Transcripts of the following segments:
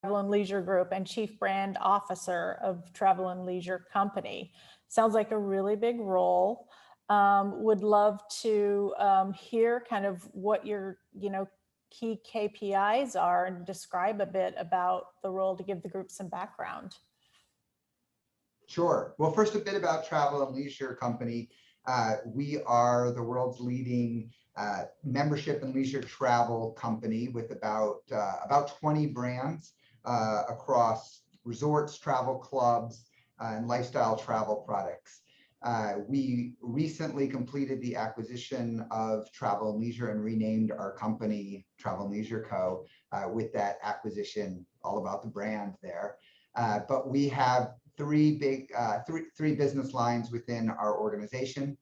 Travel and Leisure Group and Chief Brand Officer of Travel and Leisure Company. Sounds like a really big role. Would love to hear kind of what your, key KPIs are and describe a bit about the role to give the group some background. Sure. Well, first, a bit about Travel and Leisure Company. We are the world's leading membership and leisure travel company with about 20 brands across resorts, travel clubs, and lifestyle travel products. We recently completed the acquisition of Travel and Leisure and renamed our company Travel and Leisure Co. With that acquisition, all about the brand there. But we have three business lines within our organization.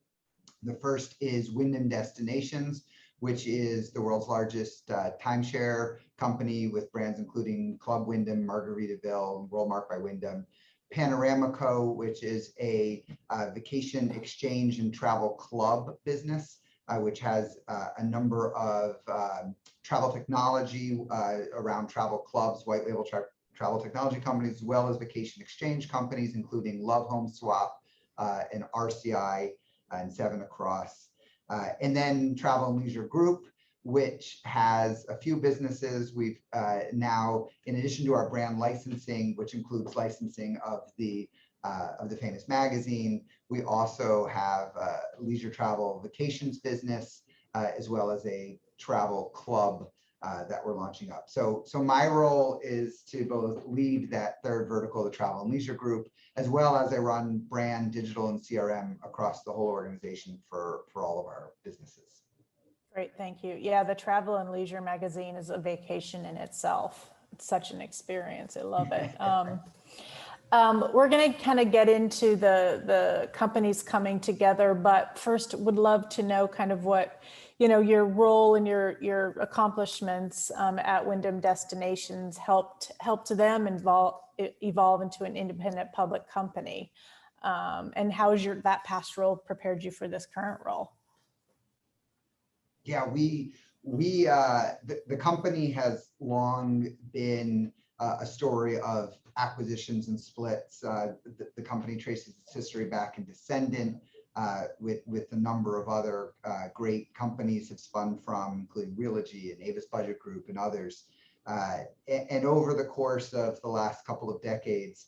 The first is Wyndham Destinations, which is the world's largest timeshare company with brands including Club Wyndham, Margaritaville, WorldMark by Wyndham. Panorama Co., which is a vacation exchange and travel club business, which has a number of travel technology around travel clubs, white label travel technology companies, as well as vacation exchange companies, including Love Home Swap and RCI and Seven Across. And then Travel and Leisure Group, which has a few businesses. We've now, in addition to our brand licensing, which includes licensing of the famous magazine, we also have a leisure travel vacations business, as well as a travel club that we're launching up. So my role is to both lead that third vertical, the Travel and Leisure Group, as well as I run brand, digital, and CRM across the whole organization for all of our businesses. Great, thank you. Yeah, the Travel and Leisure magazine is a vacation in itself. It's such an experience. I love it. We're going to kind of get into the companies coming together, but first would love to know kind of what, your role and your accomplishments at Wyndham Destinations helped them evolve into an independent public company. And how has that past role prepared you for this current role? Yeah, the company has long been a story of acquisitions and splits. The company traces its history back in Descendant, with a number of other great companies have spun from, including Realogy and Avis Budget Group and others. And over the course of the last couple of decades,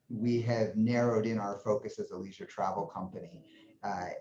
we have narrowed in our focus as a leisure travel company.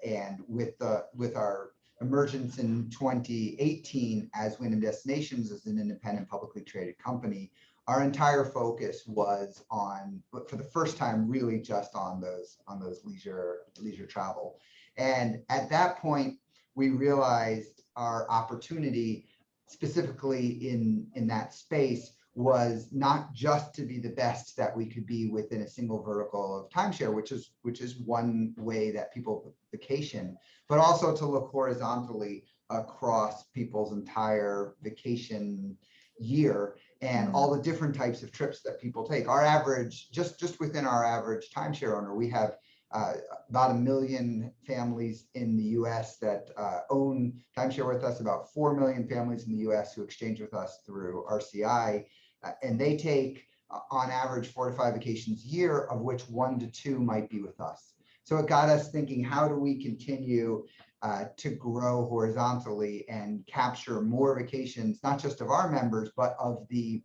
And with our emergence in 2018 as Wyndham Destinations as an independent publicly traded company, our entire focus was on, for the first time, really just on those leisure travel. And at that point, we realized our opportunity specifically in that space was not just to be the best that we could be within a single vertical of timeshare, which is one way that people vacation, but also to look horizontally across people's entire vacation year and all the different types of trips that people take. Our average, just within our average timeshare owner, we have about 1 million families in the US that own timeshare with us, about 4 million families in the US who exchange with us through RCI. And they take, on average, 4 to 5 vacations a year, of which 1 to 2 might be with us. So it got us thinking, how do we continue to grow horizontally and capture more vacations, not just of our members, but of the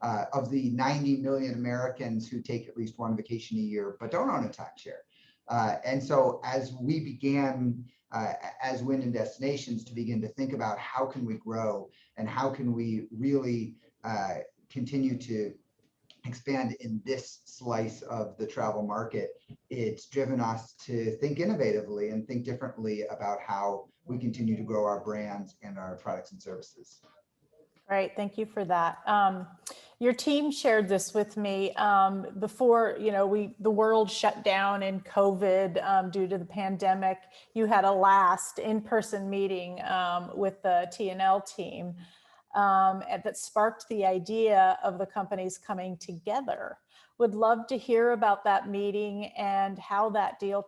90 million Americans who take at least 1 vacation a year, but don't own a timeshare. And so as we began, as Wyndham Destinations, to begin to think about how can we grow and how can we really continue to expand in this slice of the travel market, it's driven us to think innovatively and think differently about how we continue to grow our brands and our products and services. Great, thank you for that. Your team shared this with me before, the world shut down in COVID due to the pandemic. You had a last in-person meeting with the T&L team that sparked the idea of the companies coming together. Would love to hear about that meeting and how that deal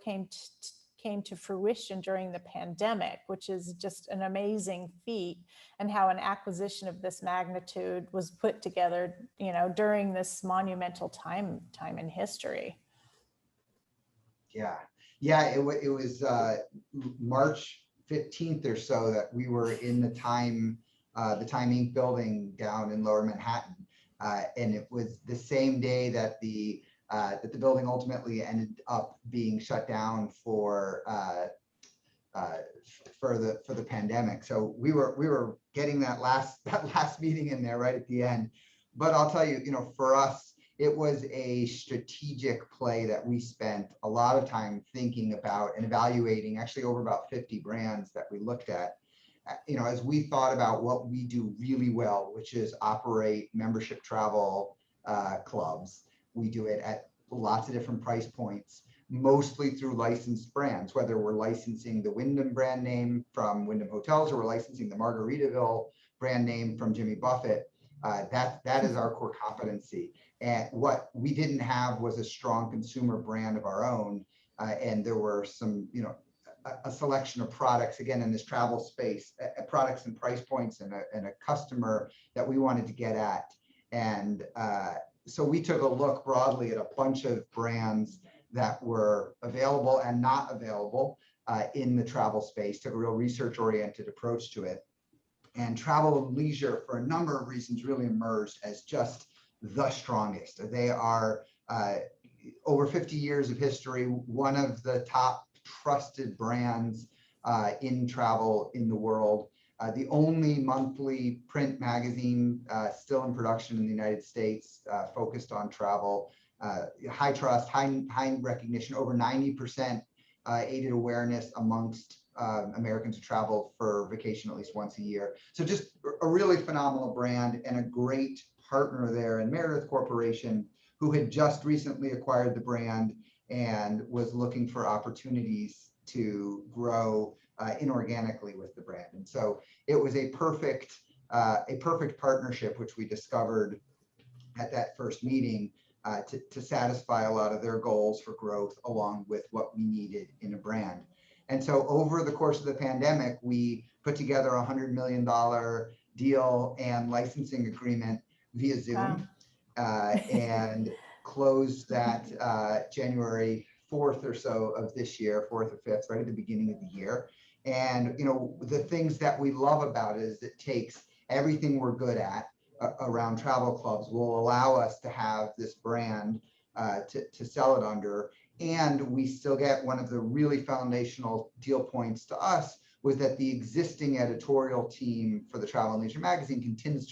came to fruition during the pandemic, which is just an amazing feat, and how an acquisition of this magnitude was put together, during this monumental time in history. Yeah. It was March 15th or so that we were in the Time Inc. building down in Lower Manhattan. And it was the same day that the building ultimately ended up being shut down for the pandemic. So we were getting that last meeting in there right at the end. But I'll tell you, for us, it was a strategic play that we spent a lot of time thinking about and evaluating, actually over about 50 brands that we looked at. As we thought about what we do really well, which is operate membership travel clubs. We do it at lots of different price points, mostly through licensed brands, whether we're licensing the Wyndham brand name from Wyndham Hotels or we're licensing the Margaritaville brand name from Jimmy Buffett. That is our core competency. And what we didn't have was a strong consumer brand of our own. And there were some, a selection of products, again, in this travel space, products and price points and a customer that we wanted to get at. And so we took a look broadly at a bunch of brands that were available and not available in the travel space, took a real research-oriented approach to it. And Travel and Leisure, for a number of reasons, really emerged as just the strongest. They are over 50 years of history, one of the top trusted brands in travel in the world. The only monthly print magazine still in production in the United States, focused on travel. High trust, high recognition, over 90% aided awareness amongst Americans who travel for vacation at least once a year. So just a really phenomenal brand and a great partner there in Meredith Corporation, who had just recently acquired the brand and was looking for opportunities to grow inorganically with the brand. And so it was a perfect partnership, which we discovered at that first meeting to satisfy a lot of their goals for growth along with what we needed in a brand. And so over the course of the pandemic, we put together a $100 million deal and licensing agreement via Zoom. Wow. And closed that January 4th or so of this year, 4th or 5th, right at the beginning of the year. And, the things that we love about it is it takes everything we're good at around travel clubs, will allow us to have this brand to sell it under. And we still get one of the really foundational deal points to us was that the existing editorial team for the Travel and Leisure magazine continues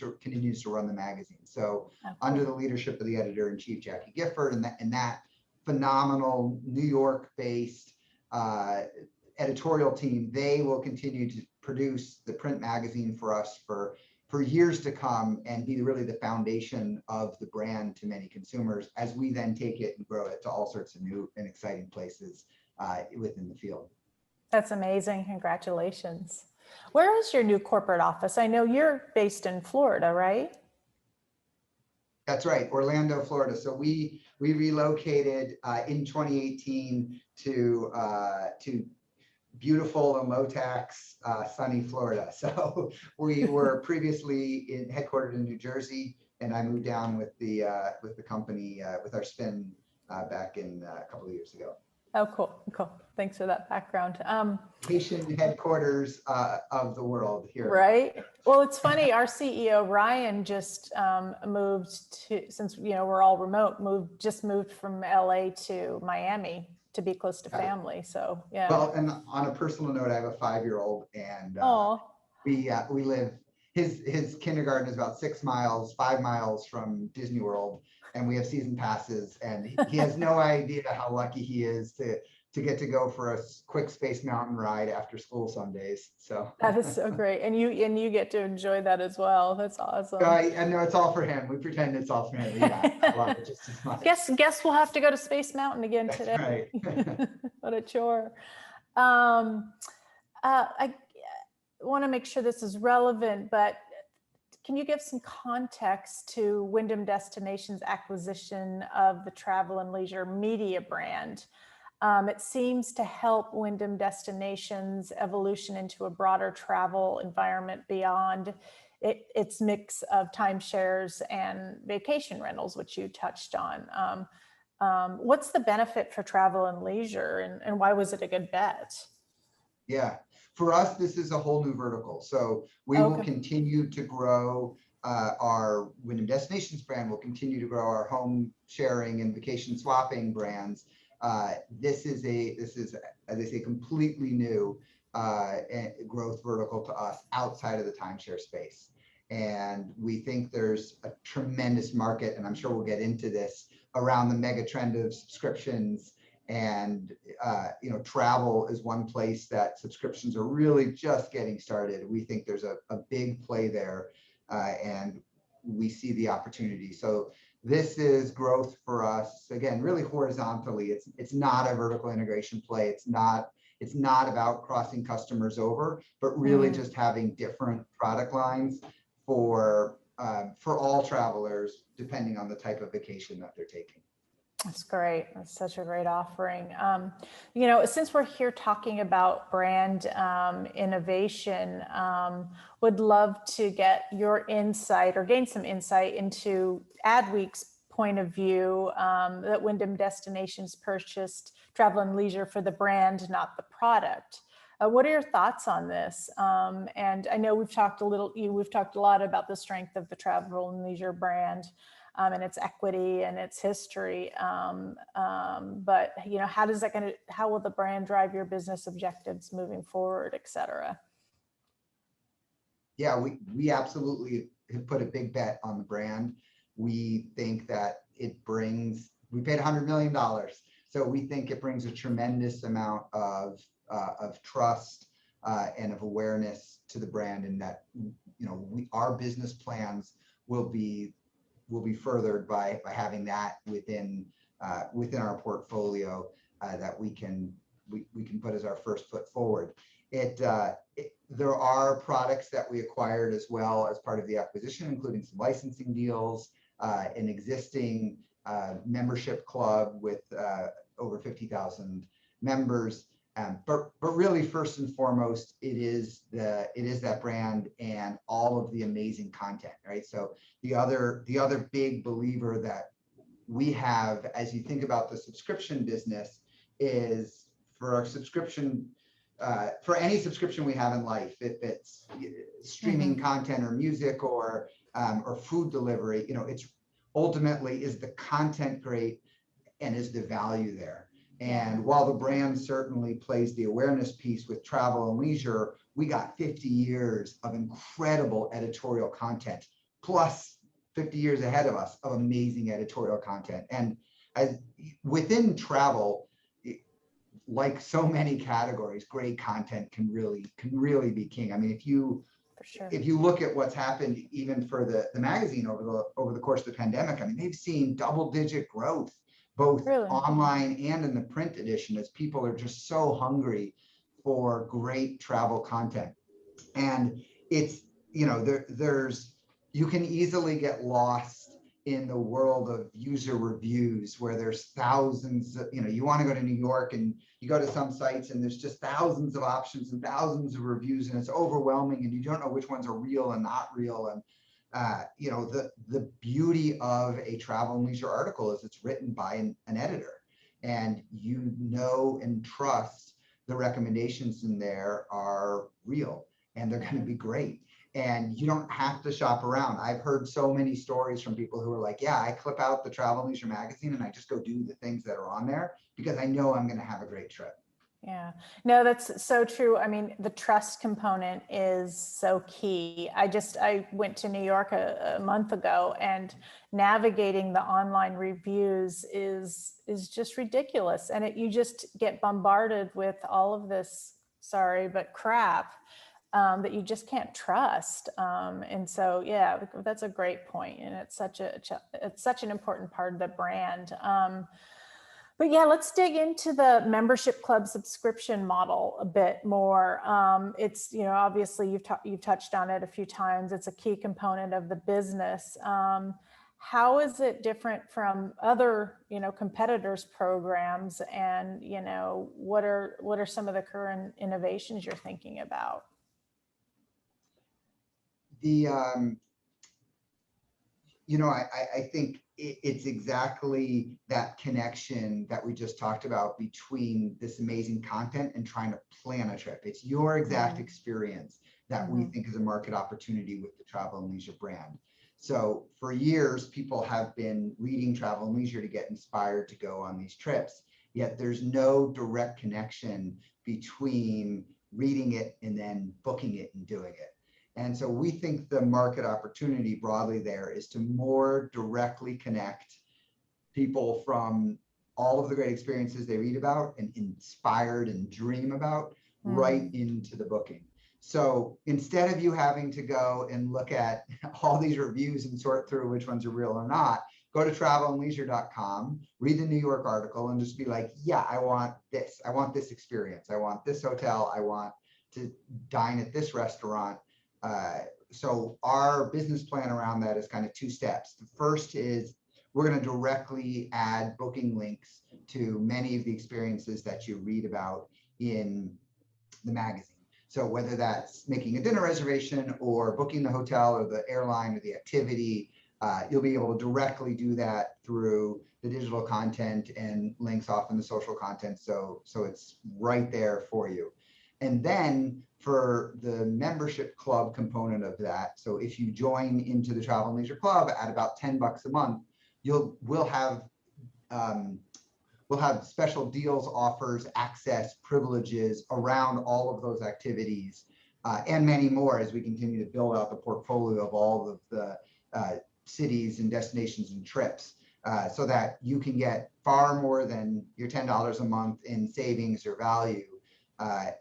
to run the magazine. So under the leadership of the editor-in-chief, Jackie Gifford, and that phenomenal New York-based editorial team, they will continue to produce the print magazine for us for years to come and be really the foundation of the brand to many consumers as we then take it and grow it to all sorts of new and exciting places within the field. That's amazing. Congratulations. Where is your new corporate office? I know you're based in Florida, right? That's right, Orlando, Florida. So we relocated in 2018 to beautiful and low tax sunny Florida. So we were previously headquartered in New Jersey, and I moved down with the company with our spin back in a couple of years ago. Oh, cool. Thanks for that background. Patient headquarters of the world here. Right. Well, it's funny. Our CEO, Ryan, just moved to, since, we're all remote, moved from LA to Miami to be close to family. So, yeah. Well, and on a personal note, I have a 5-year-old, and we live, his kindergarten is about 5 miles from Disney World. And we have season passes, and he has no idea how lucky he is to get to go for a quick Space Mountain ride after school some days. So that is so great, and you get to enjoy that as well. That's awesome. I know it's all for him. We pretend it's all for him. Yeah, I love it just as much. Guess we'll have to go to Space Mountain again today. That's right. What a chore. I want to make sure this is relevant, but can you give some context to Wyndham Destinations' acquisition of the Travel and Leisure media brand? It seems to help Wyndham Destinations' evolution into a broader travel environment beyond its mix of timeshares and vacation rentals, which you touched on. What's the benefit for travel and leisure, and why was it a good bet? Yeah, for us, this is a whole new vertical. So we will continue to grow our Wyndham Destinations brand. We'll continue to grow our home sharing and vacation swapping brands. This is, as I say, completely new growth vertical to us outside of the timeshare space. And we think there's a tremendous market, and I'm sure we'll get into this, around the mega trend of subscriptions. And travel is one place that subscriptions are really just getting started. We think there's a big play there, and we see the opportunity. So this is growth for us, again, really horizontally. It's not a vertical integration play. It's not about crossing customers over, but really just having different product lines for all travelers, depending on the type of vacation that they're taking. That's great. That's such a great offering. Since we're here talking about brand innovation, would love to get your insight or gain some insight into Adweek's point of view that Wyndham Destinations purchased Travel and Leisure for the brand, not the product. What are your thoughts on this? And I know we've talked a lot about the strength of the Travel and Leisure brand. And its equity and its history. But how will the brand drive your business objectives moving forward, et cetera? Yeah, we absolutely have put a big bet on the brand. We think that we paid $100 million. So we think it brings a tremendous amount of trust and of awareness to the brand, and that, our business plans will be furthered by having that within our portfolio that we can put as our first foot forward. There are products that we acquired as well as part of the acquisition, including some licensing deals, an existing membership club with over 50,000 members. But really, first and foremost, it is that brand and all of the amazing content, right? So the other big believer that we have, as you think about the subscription business, is for our subscription, for any subscription we have in life, if it's streaming content or music or food delivery, it's ultimately, is the content great and is the value there? And while the brand certainly plays the awareness piece with Travel and Leisure, we got 50 years of incredible editorial content, plus 50 years ahead of us of amazing editorial content. And within travel, like so many categories, great content can really be king. I mean, if you look at what's happened even for the magazine over the course of the pandemic, I mean, they've seen double-digit growth, both online and in the print edition, as people are just so hungry for great travel content. And it's, you can easily get lost in the world of user reviews where there's thousands of, you want to go to New York and you go to some sites and there's just thousands of options and thousands of reviews, and it's overwhelming and you don't know which ones are real and not real. And the beauty of a Travel and Leisure article is it's written by an editor, and and trust the recommendations in there are real and they're going to be great. And you don't have to shop around. I've heard so many stories from people who are like, yeah, I clip out the Travel and Leisure magazine and I just go do the things that are on there because I know I'm going to have a great trip. Yeah, no, that's so true. I mean, the trust component is so key. I went to New York a month ago, and navigating the online reviews is just ridiculous. And you just get bombarded with all of this, sorry, but crap that you just can't trust. And so, yeah, that's a great point. And it's such an important part of the brand. But yeah, let's dig into the membership club subscription model a bit more. It's, obviously you've touched on it a few times. It's a key component of the business. how is it different from other, competitors' programs? And, what are some of the current innovations you're thinking about? The, I think it's exactly that connection that we just talked about between this amazing content and trying to plan a trip. It's your exact experience that we think is a market opportunity with the travel and leisure brand. So for years, people have been reading travel and leisure to get inspired to go on these trips, yet there's no direct connection between reading it and then booking it and doing it. And so we think the market opportunity broadly there is to more directly connect people from all of the great experiences they read about and inspired and dream about right into the booking. So instead of you having to go and look at all these reviews and sort through which ones are real or not, go to travelandleisure.com, read the New York article and just be like, yeah, I want this. I want this experience. I want this hotel. I want to dine at this restaurant. So our business plan around that is kind of two steps. The first is we're going to directly add booking links to many of the experiences that you read about in the magazine. So whether that's making a dinner reservation or booking the hotel or the airline or the activity, you'll be able to directly do that through the digital content and links off in the social content. So it's right there for you. And then for the membership club component of that, so if you join into the Travel and Leisure Club at about $10 a month, we'll have special deals, offers, access, privileges around all of those activities and many more as we continue to build out the portfolio of all of the cities and destinations and trips so that you can get far more than your $10 a month in savings or value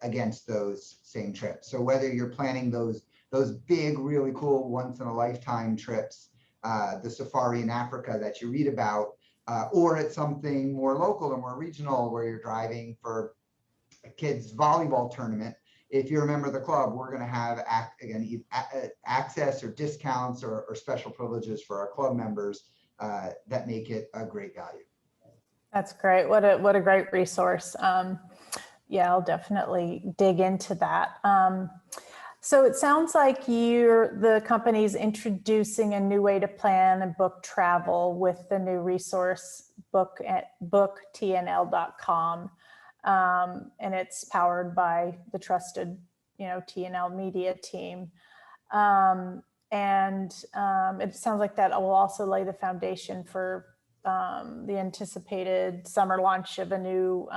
against those same trips. So whether you're planning those big, really cool once in a lifetime trips, the safari in Africa that you read about, or it's something more local or more regional where you're driving for a kid's volleyball tournament, if you're a member of the club, we're going to have access or discounts or special privileges for our club members that make it a great value. That's great. What a great resource. Yeah, I'll definitely dig into that. So it sounds like the company's introducing a new way to plan and book travel with the new resource book at booktnl.com. And it's powered by the trusted, TNL media team. And it sounds like that will also lay the foundation for the anticipated summer launch of a new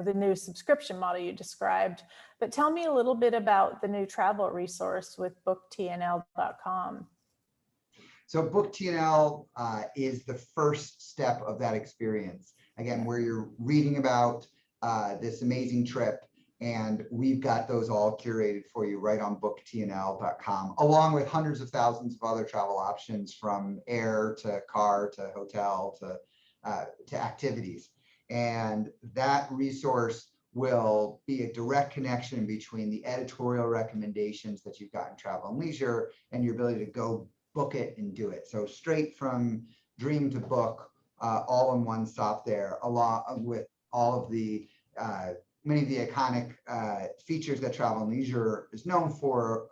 the new subscription model you described. But tell me a little bit about the new travel resource with booktnl.com. So BookTNL is the first step of that experience. Again, where you're reading about this amazing trip, and we've got those all curated for you right on booktnl.com, along with hundreds of thousands of other travel options from air to car to hotel to activities. And that resource will be a direct connection between the editorial recommendations that you've got in Travel and Leisure and your ability to go book it and do it. So straight from dream to book, all in one stop there, along with all of the many of the iconic features that Travel and Leisure is known for,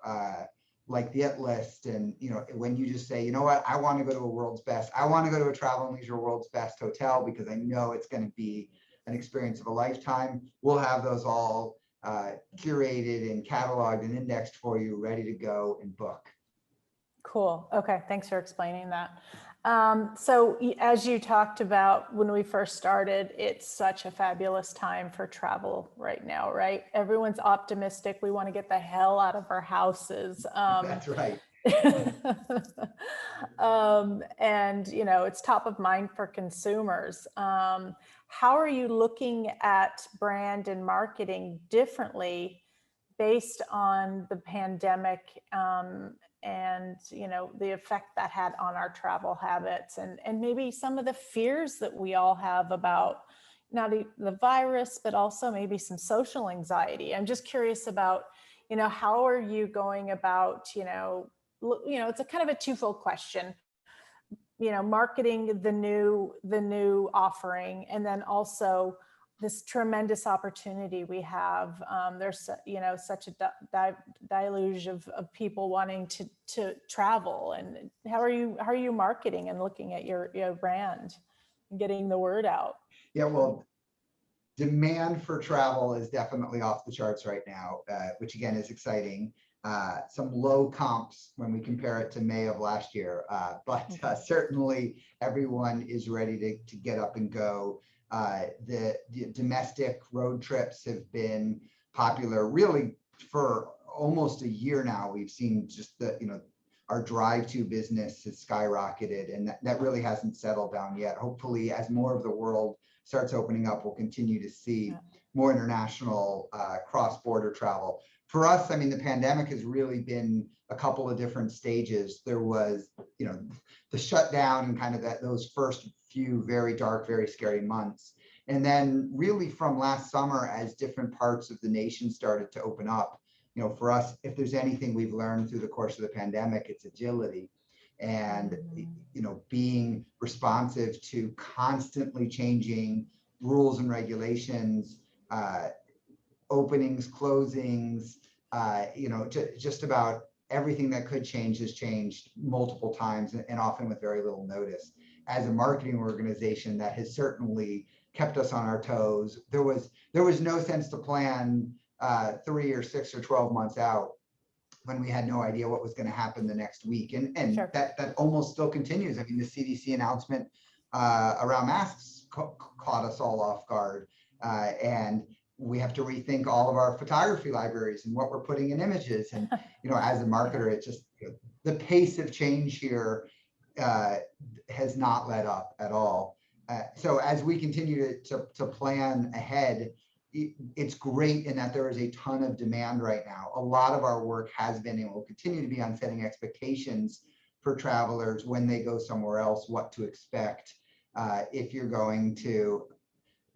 like the IT list. And, when you just say, you know what, I want to go to I want to go to a Travel and Leisure World's Best hotel because I know it's going to be an experience of a lifetime. We'll have those all curated and cataloged and indexed for you, ready to go and book. Cool. Okay. Thanks for explaining that. So as you talked about when we first started, it's such a fabulous time for travel right now, right? Everyone's optimistic. We want to get the hell out of our houses. That's right. And, it's top of mind for consumers. How are you looking at brand and marketing differently based on the pandemic and the effect that had on our travel habits and maybe some of the fears that we all have about not the virus, but also maybe some social anxiety? I'm just curious about, how are you going about, it's a kind of a twofold question. marketing the new offering, and then also this tremendous opportunity we have. There's, such a deluge of people wanting to travel. And how are you marketing and looking at your brand and getting the word out? Yeah, well, demand for travel is definitely off the charts right now, which again is exciting. Some low comps when we compare it to May of last year, but certainly everyone is ready to get up and go. The domestic road trips have been popular really for almost a year now. We've seen just our drive-to business has skyrocketed, and that really hasn't settled down yet. Hopefully, as more of the world starts opening up, we'll continue to see more international cross-border travel. For us, I mean, the pandemic has really been a couple of different stages. There was, the shutdown and kind of those first few very dark, very scary months. And then really from last summer, as different parts of the nation started to open up, for us, if there's anything we've learned through the course of the pandemic, it's agility. And, being responsive to constantly changing rules and regulations, openings, closings, just about everything that could change has changed multiple times, and often with very little notice. As a marketing organization, that has certainly kept us on our toes. There was no sense to plan 3 or 6 or 12 months out when we had no idea what was going to happen the next week. And Sure. that almost still continues. I mean, the CDC announcement around masks caught us all off guard. And we have to rethink all of our photography libraries and what we're putting in images. And, as a marketer, it's just the pace of change here has not let up at all. So as we continue to plan ahead, it's great in that there is a ton of demand right now. A lot of our work has been and will continue to be on setting expectations for travelers when they go somewhere else, what to expect. If you're going to,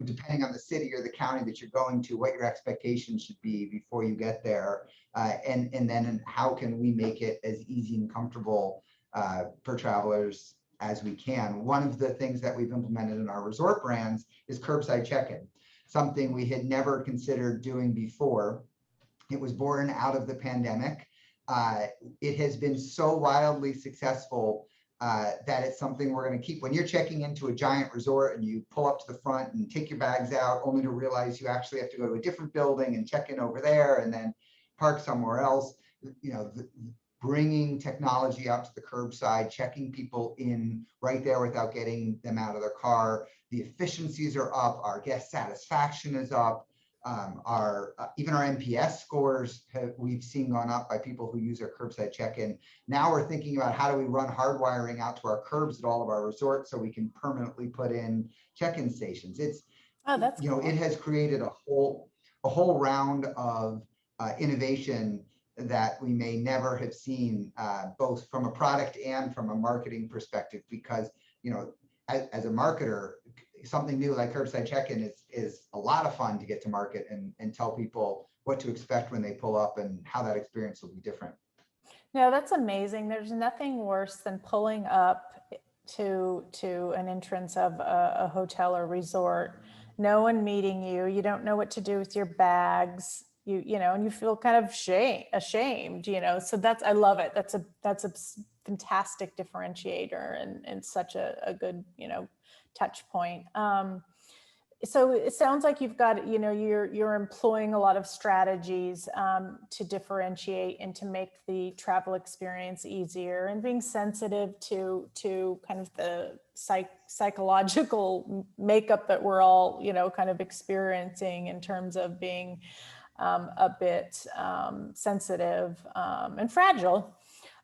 depending on the city or the county that you're going to, what your expectations should be before you get there. And then how can we make it as easy and comfortable for travelers as we can. One of the things that we've implemented in our resort brands is Curbside Check-In, something we had never considered doing before. It was born out of the pandemic. It has been so wildly successful that it's something we're going to keep. When you're checking into a giant resort and you pull up to the front and take your bags out, only to realize you actually have to go to a different building and check in over there and then park somewhere else, bringing technology out to the curbside, checking people in right there without getting them out of their car. The efficiencies are up, our guest satisfaction is up, even our NPS scores we've seen gone up by people who use our curbside check-in. Now we're thinking about how do we run hardwiring out to our curbs at all of our resorts so we can permanently put in check-in stations. That's cool. It has created a whole round of innovation that we may never have seen, both from a product and from a marketing perspective, because as a marketer, something new like Curbside Check-In is a lot of fun to get to market and tell people what to expect when they pull up and how that experience will be different. No, that's amazing. There's nothing worse than pulling up to an entrance of a hotel or resort, no one meeting you. You don't know what to do with your bags. And you feel kind of ashamed, so I love it. That's a fantastic differentiator and such a good, touch point. So it sounds like you've got, you're employing a lot of strategies to differentiate and to make the travel experience easier, and being sensitive to kind of the psychological makeup that we're all, kind of experiencing in terms of being a bit sensitive and fragile.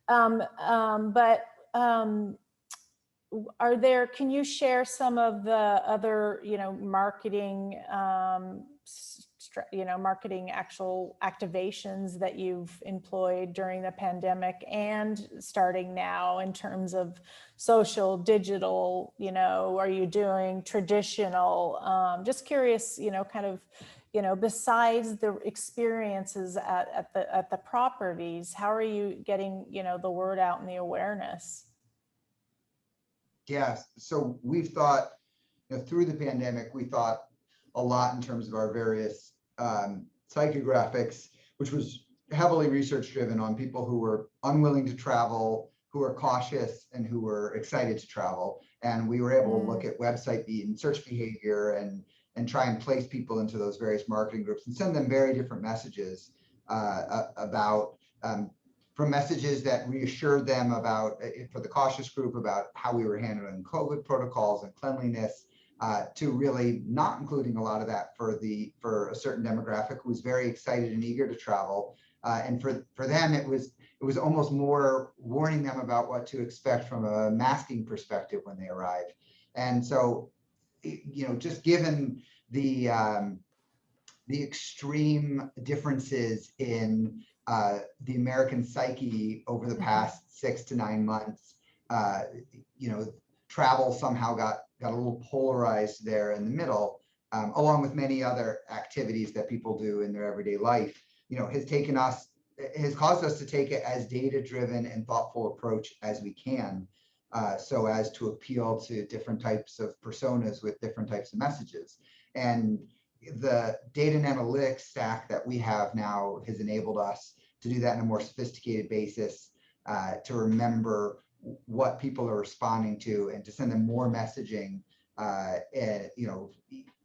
Can you share some of the other, marketing, marketing actual activations that you've employed during the pandemic and starting now in terms of social, digital, are you doing traditional? Just curious, kind of, besides the experiences at the properties, how are you getting, the word out and the awareness? Yes. So we've thought, through the pandemic, we thought a lot in terms of our various psychographics, which was heavily research driven on people who were unwilling to travel, who were cautious, and who were excited to travel. And we were able to look at website and search behavior and try and place people into those various marketing groups and send them very different messages about from messages that reassured them about, for the cautious group, about how we were handling COVID protocols and cleanliness, to really not including a lot of that for a certain demographic who was very excited and eager to travel. And for them, it was almost more warning them about what to expect from a masking perspective when they arrive. And so, just given the extreme differences in the American psyche over the past 6 to 9 months, travel somehow got a little polarized there in the middle, along with many other activities that people do in their everyday life. Has caused us to take it as data-driven and thoughtful approach as we can, so as to appeal to different types of personas with different types of messages. And the data and analytics stack that we have now has enabled us to do that in a more sophisticated basis, to remember what people are responding to and to send them more messaging,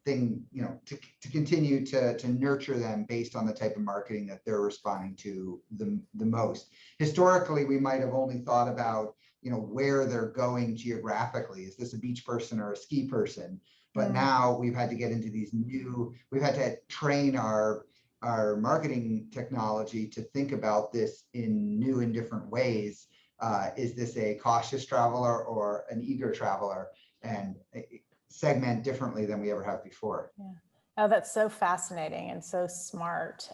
to continue to nurture them based on the type of marketing that they're responding to the most. Historically, we might have only thought about, where they're going geographically. Is this a beach person or a ski person? But now we've had to get into we've had to train our marketing technology to think about this in new and different ways. Is this a cautious traveler or an eager traveler? And segment differently than we ever have before. Yeah. Oh, that's so fascinating and so smart.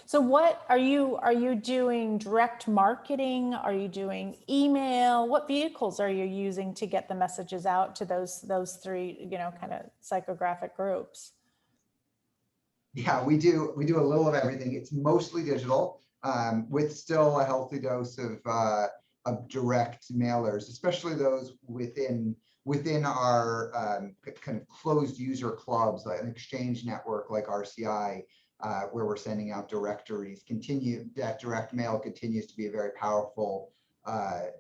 So what are you doing? Direct marketing? Are you doing email? What vehicles are you using to get the messages out to those three, kind of psychographic groups? Yeah, we do a little of everything. It's mostly digital, with still a healthy dose of direct mailers, especially those within our kind of closed user clubs, like an exchange network like RCI, where we're sending out directories. That direct mail continues to be a very powerful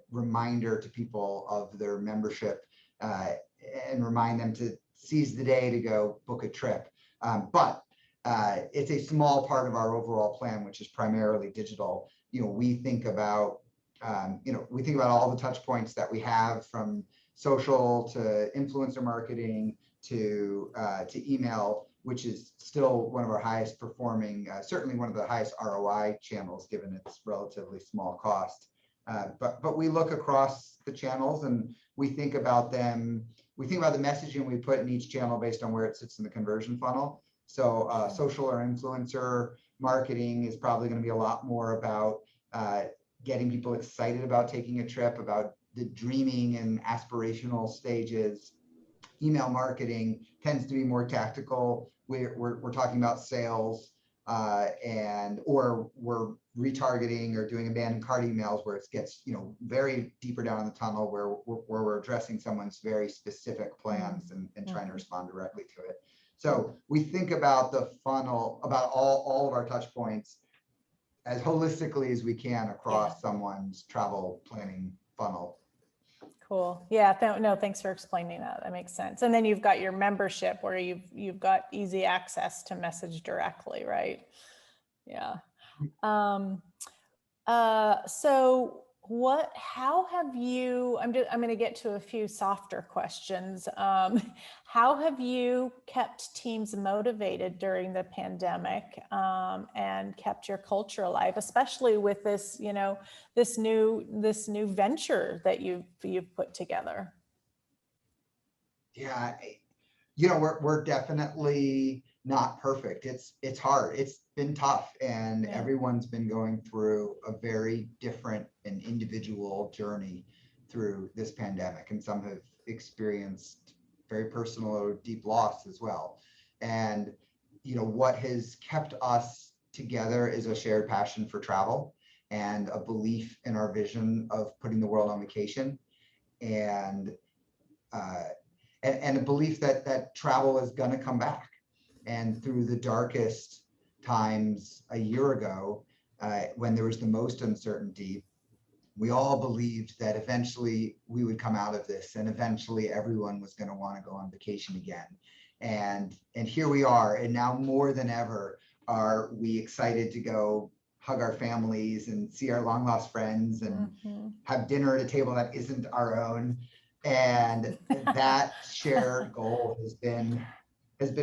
reminder to people of their membership, and remind them to seize the day to go book a trip. But it's a small part of our overall plan, which is primarily digital. We think about all the touch points that we have, from social to influencer marketing to email, which is still one of our highest performing, certainly one of the highest ROI channels, given its relatively small cost. But we look across the channels and we think about them. We think about the messaging we put in each channel based on where it sits in the conversion funnel. So social or influencer marketing is probably going to be a lot more about getting people excited about taking a trip, about the dreaming and aspirational stages. Email marketing tends to be more tactical. We're talking about sales, or we're retargeting or doing abandoned cart emails, where it gets very deeper down in the tunnel, where we're addressing someone's very specific plans and trying to respond directly to it. So we think about the funnel, about all of our touch points, as holistically as we can across someone's travel planning funnel. Cool. Yeah. No, thanks for explaining that. That makes sense. And then you've got your membership where you've got easy access to message directly, right? Yeah. So how have you, I'm going to get to a few softer questions. How have you kept teams motivated during the pandemic, and kept your culture alive, especially with this, this new venture that you've put together? Yeah, we're definitely not perfect. It's hard. It's been tough, and everyone's been going through a very different and individual journey through this pandemic, and some have experienced very personal or deep loss as well. And what has kept us together is a shared passion for travel and a belief in our vision of putting the world on vacation. And and a belief that travel is going to come back. And through the darkest times a year ago, when there was the most uncertainty, we all believed that eventually we would come out of this, and eventually everyone was going to want to go on vacation again. And here we are, and now more than ever are we excited to go hug our families and see our long lost friends and have dinner at a table that isn't our own. And that shared goal has been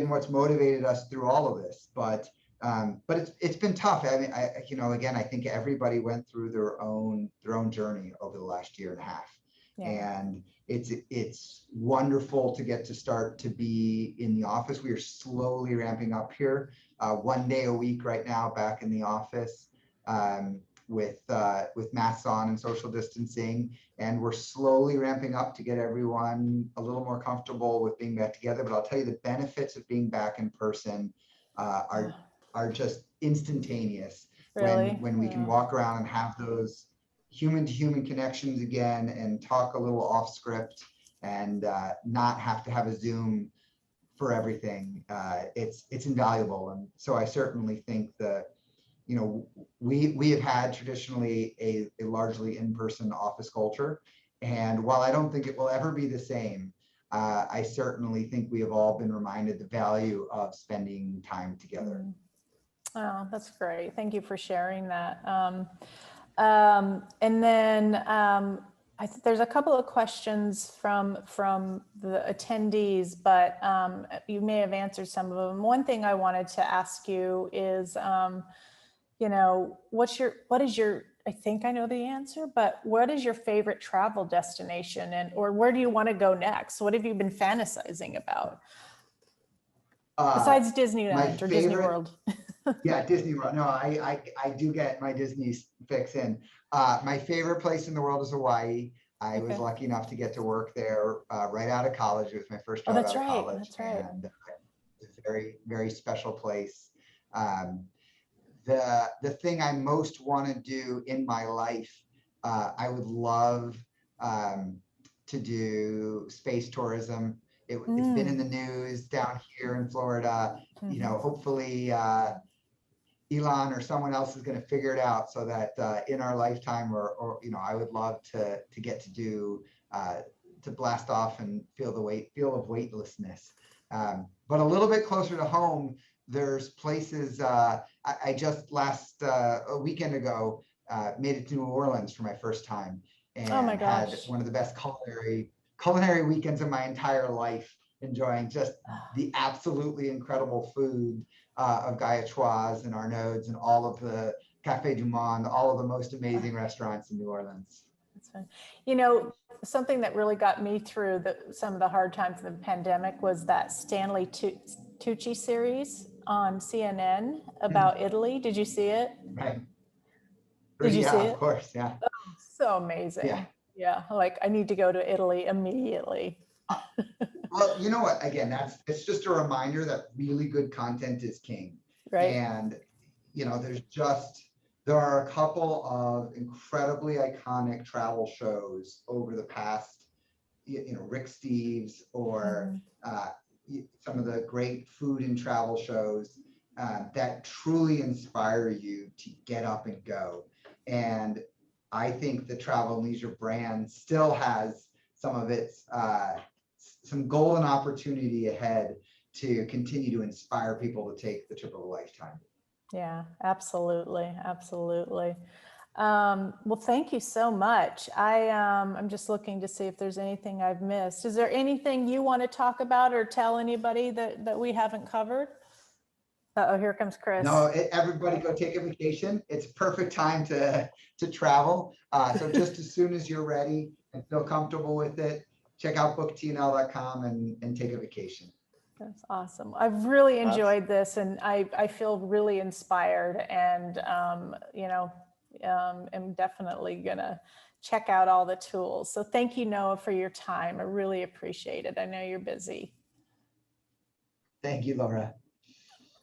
what's motivated us through all of this. But it's been tough. I mean, again, I think everybody went through their own journey over the last year and a half. Yeah. And it's wonderful to get to start to be in the office. We are slowly ramping up here, 1 day a week right now, back in the office, with masks on and social distancing. And we're slowly ramping up to get everyone a little more comfortable with being back together. But I'll tell you, the benefits of being back in person are just instantaneous. Really? When we can walk around and have those human to human connections again, and talk a little off script, and not have to have a Zoom for everything. It's invaluable. And so I certainly think that, we have had traditionally a largely in-person office culture. And while I don't think it will ever be the same, I certainly think we have all been reminded the value of spending time together. Oh, that's great. Thank you for sharing that. And then I think there's a couple of questions from the attendees, but you may have answered some of them. One thing I wanted to ask you is, what is your, I think I know the answer, but what is your favorite travel destination, or where do you want to go next? What have you been fantasizing about? Besides Disneyland or Disney World. Yeah, Disney World. No, I do get my Disney fix in. My favorite place in the world is Hawaii. I was lucky enough to get to work there right out of college. It was my first job out of college. That's right. And it's a very, very special place. The thing I most want to do in my life, I would love to do space tourism. It's been in the news down here in Florida. Hopefully Elon or someone else is going to figure it out, so that in our lifetime, or I would love to get to do to blast off and feel of weightlessness. But a little bit closer to home, there's places. I just a weekend ago made it to New Orleans for my first time, and had one of the best culinary weekends of my entire life, enjoying just the absolutely incredible food of Gaillachoise and Arnaud's and all of the Café du Monde, all of the most amazing restaurants in New Orleans. That's fun. Something that really got me through some of the hard times of the pandemic was that Stanley Tucci series on CNN about Italy. Did you see it? Right. Did you see it? Of course, yeah. Oh, so amazing. Yeah. Like, I need to go to Italy immediately. Well, you know what? Again, it's just a reminder that really good content is king. Right. And there are a couple of incredibly iconic travel shows over the past, Rick Steves, or some of the great food and travel shows that truly inspire you to get up and go. And I think the Travel and Leisure brand still has some of its some golden opportunity ahead to continue to inspire people to take the trip of a lifetime. Yeah, absolutely. Absolutely. Well, thank you so much. I'm just looking to see if there's anything I've missed. Is there anything you want to talk about or tell anybody that we haven't covered? Oh, here comes Chris. No, everybody go take a vacation. It's perfect time to travel. So just as soon as you're ready and feel comfortable with it, check out booktnl.com and take a vacation. That's awesome. I've really enjoyed this, and I feel really inspired, and am definitely gonna check out all the tools. So thank you, Noah, for your time. I really appreciate it. I know you're busy. Thank you, Laura.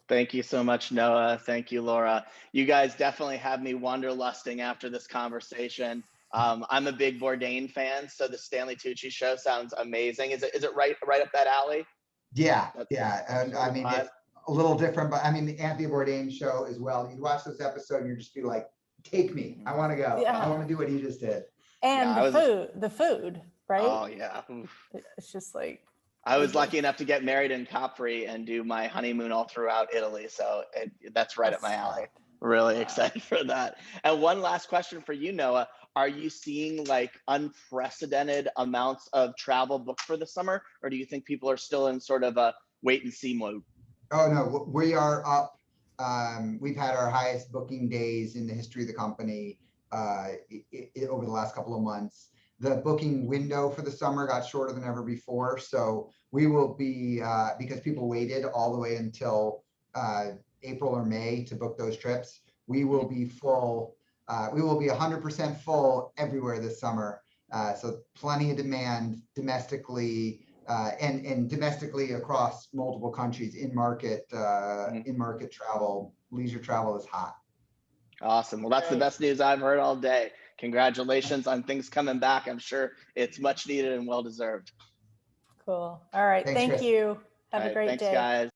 Thank you so much, Noah. Thank you, Laura. You guys definitely have me wanderlusting after this conversation. I'm a big Bourdain fan, so the Stanley Tucci show sounds amazing. Is it right up that alley? Yeah, That's yeah. And sort I of mean, vibe. it's a little different, but I mean, the Anthony Bourdain show as well. You'd watch this episode and you'd just be like, take me. I want to go. I Yeah. want to do what he just did. And Yeah, the food, right? oh yeah. Oof. It's just like, I was they lucky just- enough to get married in Capri and do my honeymoon all throughout Italy. So that's right up my alley. Really excited for that. And one last question for you, Noah. Are you seeing like unprecedented amounts of travel booked for the summer? Or do you think people are still in sort of a wait and see mode? Oh, no, we are up. We've had our highest booking days in the history of the company over the last couple of months. The booking window for the summer got shorter than ever before. So we will be, because people waited all the way until April or May to book those trips, we will be full. We will be 100% full everywhere this summer. So plenty of demand domestically and domestically across multiple countries in market travel. Leisure travel is hot. Awesome. Well, that's the best news I've heard all day. Congratulations on things coming back. I'm sure it's much needed and well deserved. Cool. All right. Thanks, Thank Chris. you. Have All a right, great thanks, day. guys.